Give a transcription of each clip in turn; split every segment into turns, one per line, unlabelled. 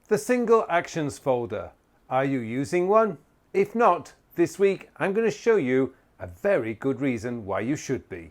The single actions folder. Are you using one? If not, this week I'm going to show you a very good reason why you should be.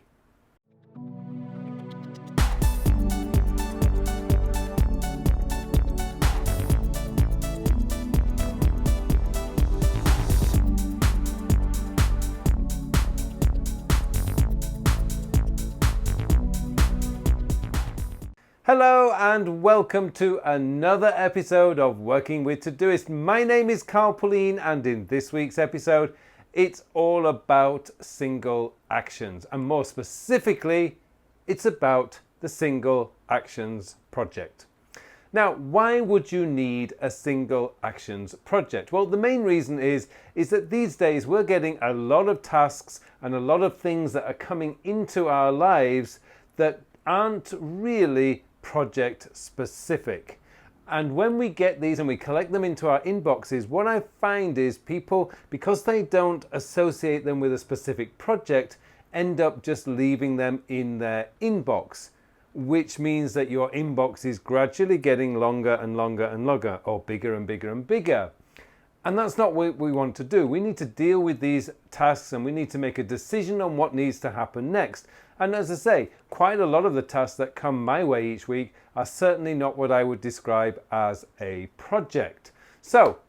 Hello and welcome to another episode of Working with Todoist. My name is Pullein, and in this week's episode it's all about single actions, and more specifically it's about the single actions project. Now, why would you need a single actions project? Well, the main reason is that these days we're getting a lot of tasks and a lot of things that are coming into our lives that aren't really project specific. And when we get these and we collect them into our inboxes, what I find is people, because they don't associate them with a specific project, end up just leaving them in their inbox, which means that your inbox is gradually getting longer and longer and longer, or bigger and bigger and bigger. And that's not what we want to do. We need to deal with these tasks and we need to make a decision on what needs to happen next. And as I say, quite a lot of the tasks that come my way each week are certainly not what I would describe as a project. So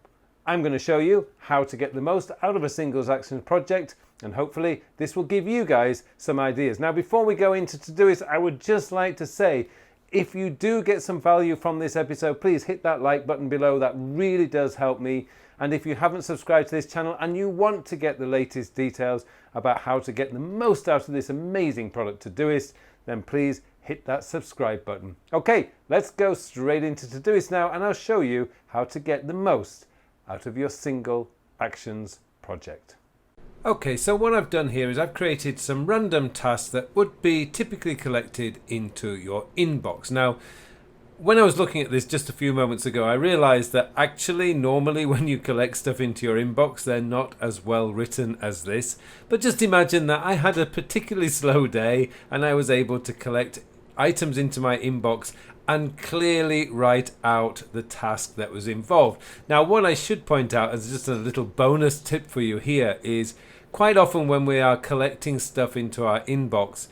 I'm going to show you how to get the most out of a singles action project, and hopefully this will give you guys some ideas. Now, before we go into Todoist, I would just like to say, if you do get some value from this episode, please hit that like button below. That really does help me. And if you haven't subscribed to this channel and you want to get the latest details about how to get the most out of this amazing product Todoist, then please hit that subscribe button. Okay, let's go straight into Todoist now, and I'll show you how to get the most out of your single actions project. Okay, so what I've done here is I've created some random tasks that would be typically collected into your inbox. Now, when I was looking at this just a few moments ago, I realized that actually normally when you collect stuff into your inbox, they're not as well written as this. But just imagine that I had a particularly slow day and I was able to collect items into my inbox and clearly write out the task that was involved. Now, what I should point out as just a little bonus tip for you here is quite often when we are collecting stuff into our inbox,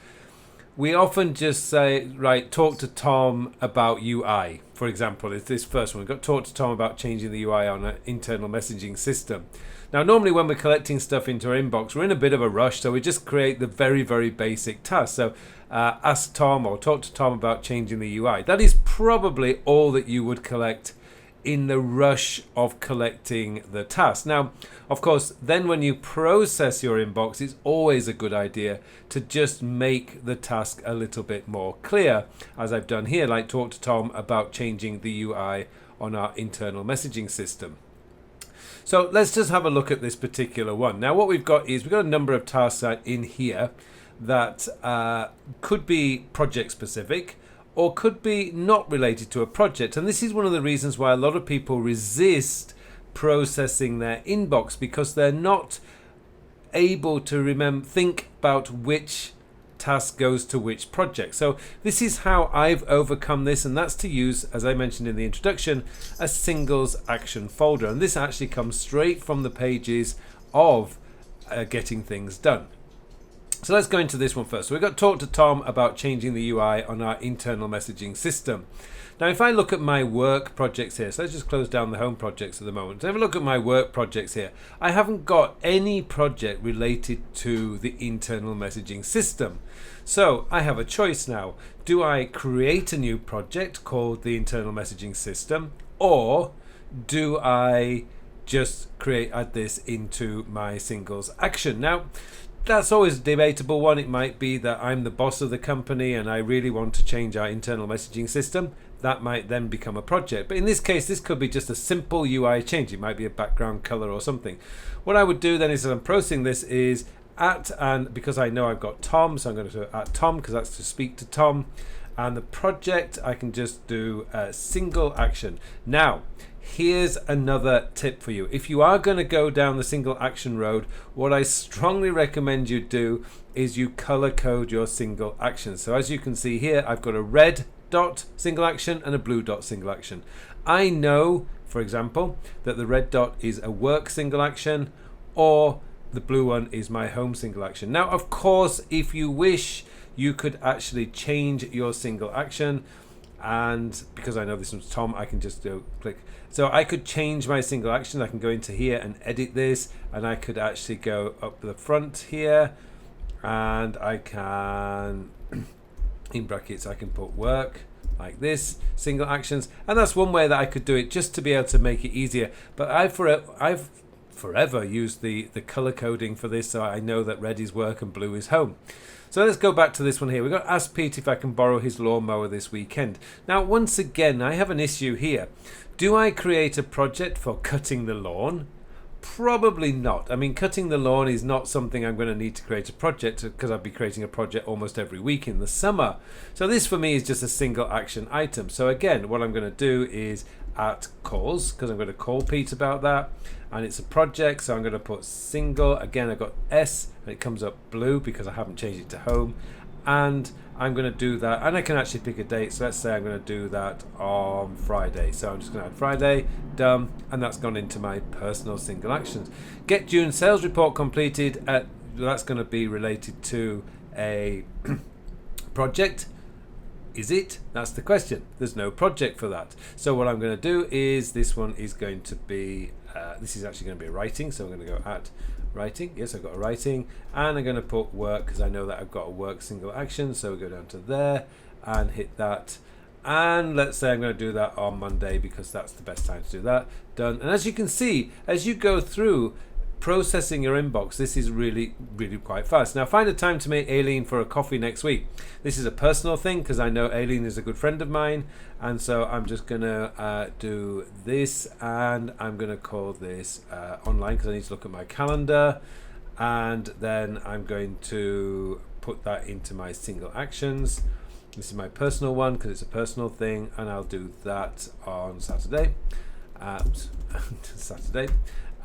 we often just say, right, talk to Tom about UI. For example, it's this first one. We've got talk to Tom about changing the UI on an internal messaging system. Now, normally when we're collecting stuff into our inbox, we're in a bit of a rush, so we just create the very, very basic task. So ask Tom or talk to Tom about changing the UI. That is probably all that you would collect in the rush of collecting the task. Now, of course, then when you process your inbox, it's always a good idea to just make the task a little bit more clear, as I've done here, like talk to Tom about changing the UI on our internal messaging system. So let's just have a look at this particular one. Now, what we've got is we've got a number of tasks in here that could be project specific, or could be not related to a project. And this is one of the reasons why a lot of people resist processing their inbox, because they're not able to think about which task goes to which project. So this is how I've overcome this, and that's to use, as I mentioned in the introduction, a singles action folder. And this actually comes straight from the pages of Getting Things Done. So let's go into this one first. So we've got talk to Tom about changing the UI on our internal messaging system. Now, if I look at my work projects here, so let's just close down the home projects at the moment. So have a look at my work projects here. I haven't got any project related to the internal messaging system. So I have a choice now. Do I create a new project called the internal messaging system, or do I just add this into my singles action? Now, that's always a debatable one. It might be that I'm the boss of the company and I really want to change our internal messaging system. That might then become a project. But in this case, this could be just a simple UI change. It might be a background color or something. What I would do then is, as I'm processing this, is and because I know I've got Tom, so I'm going to at Tom because that's to speak to Tom. And the project, I can just do a single action. Now, here's another tip for you. If you are going to go down the single action road, what I strongly recommend you do is you color code your single action. So as you can see here, I've got a red dot single action and a blue dot single action. I know, for example, that the red dot is a work single action, or the blue one is my home single action. Now, of course, if you wish, you could actually change your single action. And because I know this one's Tom, I can just go click. So I could change my single action. I can go into here and edit this, and I could actually go up the front here, and I can, in brackets, I can put work like this, single actions, and that's one way that I could do it, just to be able to make it easier. But I've forever used the color coding for this, so I know that red is work and blue is home. So let's go back to this one here. We've got ask Pete if I can borrow his lawnmower this weekend. Now, once again, I have an issue here. Do I create a project for cutting the lawn? Probably not. I mean, cutting the lawn is not something I'm going to need to create a project, because I'll be creating a project almost every week in the summer. So this for me is just a single action item. So again, what I'm going to do is at calls, because I'm going to call Pete about that, and it's a project, so I'm going to put single. Again, I've got S and it comes up blue because I haven't changed it to home, and I'm going to do that, and I can actually pick a date. So let's say I'm going to do that on Friday. So I'm just going to add Friday, done, and that's gone into my personal single actions. Get June sales report completed. That's going to be related to a project. Is it? That's the question. There's no project for that. So what I'm going to do is, this one is going to be, this is actually going to be a writing. So I'm going to go at writing. Yes, I've got a writing, and I'm going to put work, because I know that I've got a work single action. So we go down to there and hit that. And let's say I'm going to do that on Monday, because that's the best time to do that. Done. And as you can see, as you go through processing your inbox, this is really quite fast. Now, find a time to meet Aileen for a coffee next week. This is a personal thing, because I know Aileen is a good friend of mine, and so I'm just gonna do this, and I'm gonna call this online, because I need to look at my calendar, and then I'm going to put that into my single actions. This is my personal one, because it's a personal thing, and I'll do that on Saturday. Saturday.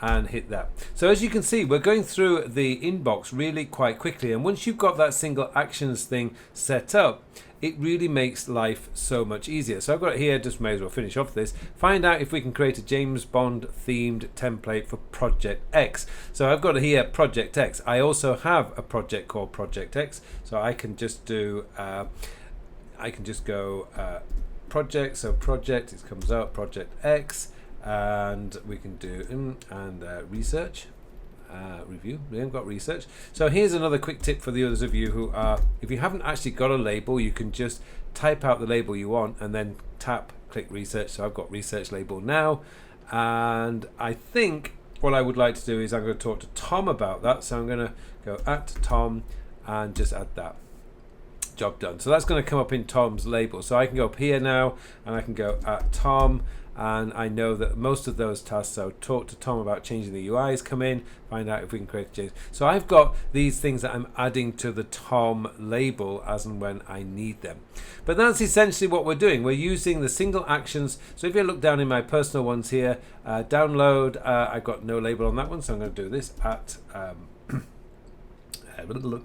And hit that. So as you can see, we're going through the inbox really quite quickly, and once you've got that single actions thing set up, it really makes life so much easier. So I've got it here, just may as well finish off this. Find out if we can create a James Bond themed template for Project X. So I've got it here, Project X. I also have a project called Project X, so I can just do go project, so project, it comes out Project X, and we can do research, review. We haven't got research. So here's another quick tip for the others of you who are, if you haven't actually got a label, you can just type out the label you want and then click research. So I've got research label now, and I think what I would like to do is I'm going to talk to Tom about that. So I'm going to go at Tom and just add that. Job done. So that's going to come up in Tom's label. So I can go up here now, and I can go at Tom, and I know that most of those tasks, so talk to Tom about changing the UIs, come in, find out if we can create a change. So I've got these things that I'm adding to the Tom label as and when I need them. But that's essentially what we're doing. We're using the single actions. So if you look down in my personal ones here, download, I've got no label on that one, so I'm going to do this at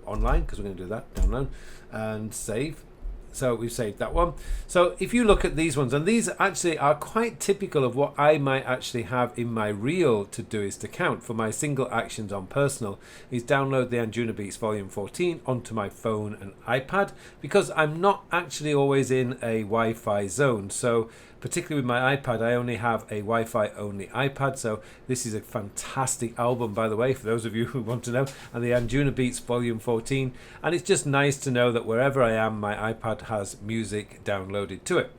online, because we're going to do that, download, and save. So we've saved that one. So if you look at these ones, and these actually are quite typical of what I might actually have in my real Todoist account for my single actions on personal, is download the Anjuna Beats Volume 14 onto my phone and iPad, because I'm not actually always in a Wi-Fi zone. So particularly with my iPad, I only have a Wi-Fi only iPad. So this is a fantastic album, by the way, for those of you who want to know, and the Anjuna Beats Volume 14. And it's just nice to know that wherever I am, my iPad has music downloaded to it.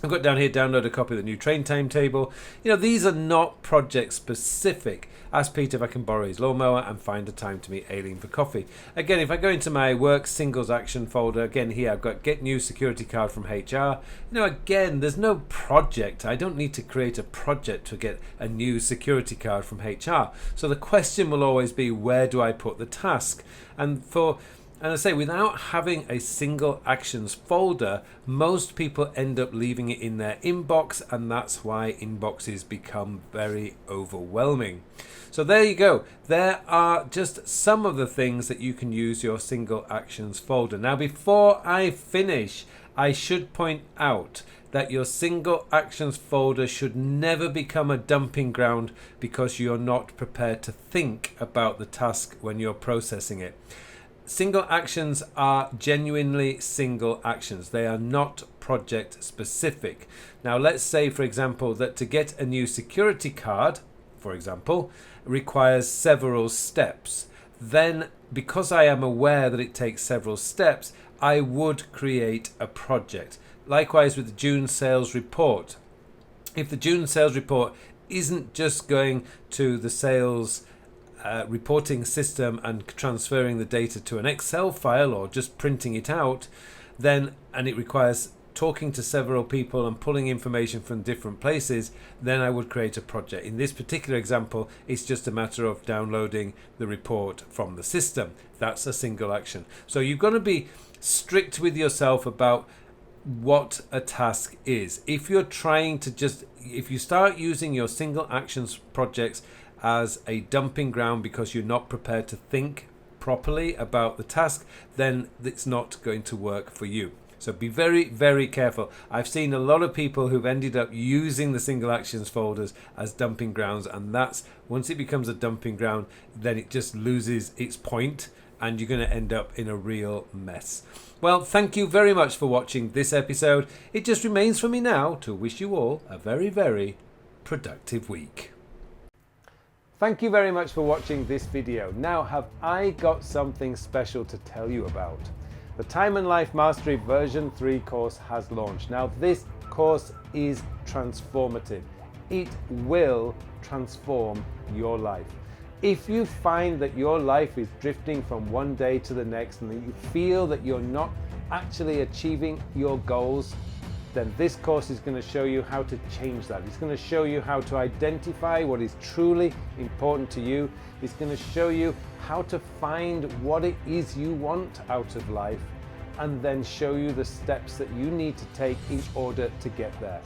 I've got down here, download a copy of the new train timetable. You know, these are not project specific. Ask Peter if I can borrow his lawnmower, and find a time to meet Aileen for coffee. Again, if I go into my work singles action folder, again here I've got get new security card from HR. You know, again, there's no project. I don't need to create a project to get a new security card from HR. So the question will always be, where do I put the task? And I say, without having a single actions folder, most people end up leaving it in their inbox, and that's why inboxes become very overwhelming. So there you go. There are just some of the things that you can use your single actions folder. Now, before I finish, I should point out that your single actions folder should never become a dumping ground because you're not prepared to think about the task when you're processing it. Single actions are genuinely single actions. They are not project specific. Now let's say, for example, that to get a new security card, for example, requires several steps. Then, because I am aware that it takes several steps, I would create a project. Likewise with the June sales report. If the June sales report isn't just going to the sales reporting system and transferring the data to an Excel file or just printing it out, then, and it requires talking to several people and pulling information from different places, then I would create a project. In this particular example, it's just a matter of downloading the report from the system. That's a single action. So you've got to be strict with yourself about what a task is. If you're trying to if you start using your single actions projects as a dumping ground because you're not prepared to think properly about the task, then it's not going to work for you. So be very, very careful. I've seen a lot of people who've ended up using the single actions folders as dumping grounds, and that's, once it becomes a dumping ground, then it just loses its point and you're going to end up in a real mess. Well, thank you very much for watching this episode. It just remains for me now to wish you all a very, very productive week. Thank you very much for watching this video. Now, have I got something special to tell you about? The Time and Life Mastery version 3 course has launched. Now, this course is transformative. It will transform your life. If you find that your life is drifting from one day to the next and that you feel that you're not actually achieving your goals, then this course is going to show you how to change that. It's going to show you how to identify what is truly important to you. It's going to show you how to find what it is you want out of life, and then show you the steps that you need to take in order to get there.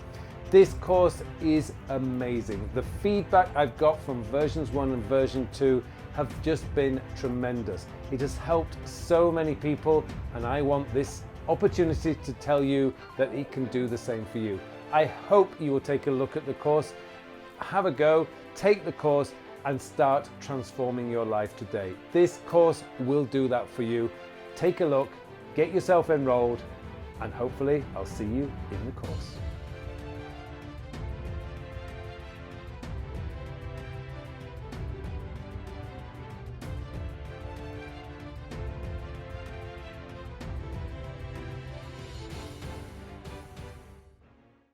This course is amazing. The feedback I've got from versions 1 and version 2 have just been tremendous. It has helped so many people, and I want this opportunity to tell you that it can do the same for you. I hope you will take a look at the course, have a go, take the course, and start transforming your life today. This course will do that for you. Take a look, get yourself enrolled, and hopefully I'll see you in the course.